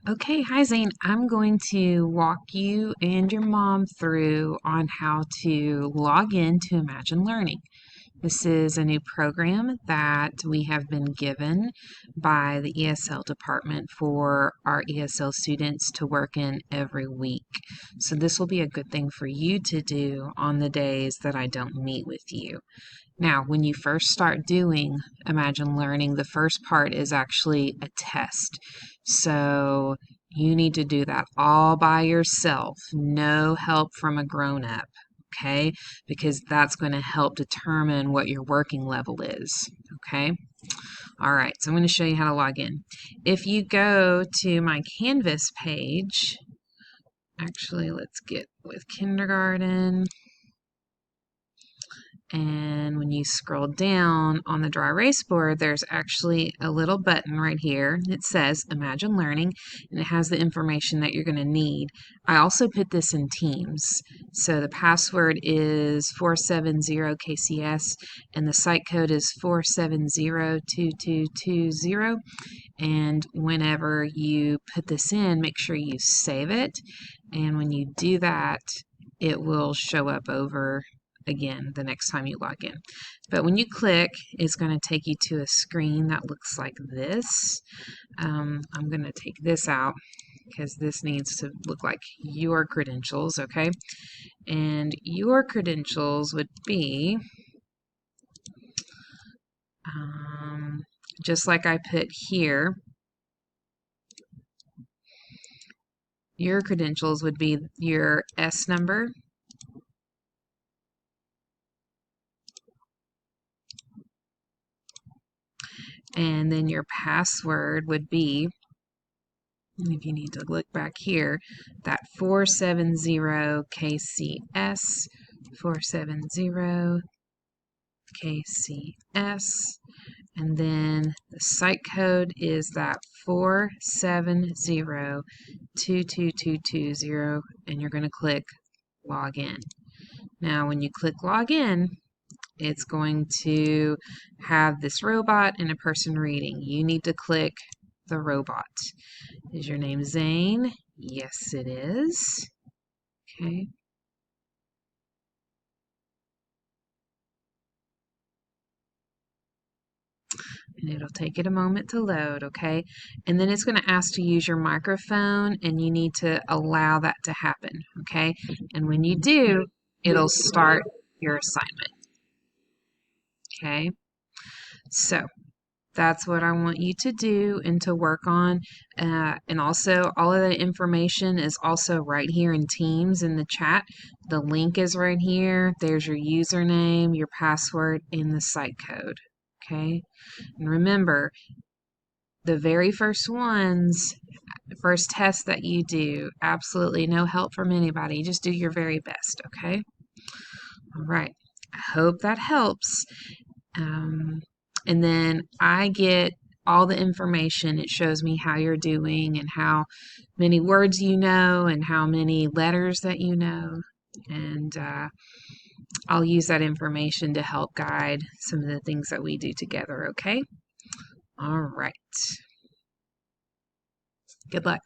Okay, hi Zane. I'm going to walk you and your mom through on how to log in to Imagine Learning. This is a new program that we have been given by the ESL department for our ESL students to work in every week. So this will be a good thing for you to do on the days that I don't meet with you. Now, when you first start doing Imagine Learning, the first part is actually a test. So you need to do that all by yourself, no help from a grown-up, okay? Because that's going to help determine what your working level is, okay? All right, so I'm going to show you how to log in. If you go to my Canvas page, actually, let's get with kindergarten. And when you scroll down on the dry erase board, there's actually a little button right here. It says Imagine Learning, and it has the information that you're going to need. I also put this in Teams. So the password is 470KCS, and the site code is 4702220. And whenever you put this in, make sure you save it. And when you do that, it will show up over again the next time you log in. But when you click, it's going to take you to a screen that looks like this. I'm going to take this out because this needs to look like your credentials, okay? And your credentials would be just like I put here. Your credentials would be your S number, and then your password would be, if you need to look back here, that 470KCS, 470KCS, and then the site code is that 4702220, and you're going to click log in. Now when you click log in, it's going to have this robot and a person reading. You need to click the robot. Is your name Zane? Yes, it is. Okay. And it'll take it a moment to load, okay? And then it's going to ask to use your microphone, and you need to allow that to happen, okay? And when you do, it'll start your assignment, okay? So that's what I want you to do and to work on. And also, all of the information is also right here in Teams in the chat. The link is right here. There's your username, your password, and the site code. Okay? And remember, the very first first test that you do, absolutely no help from anybody. Just do your very best. Okay? All right. I hope that helps. And then I get all the information. It shows me how you're doing and how many words you know and how many letters that you know. And I'll use that information to help guide some of the things that we do together, okay? All right. Good luck.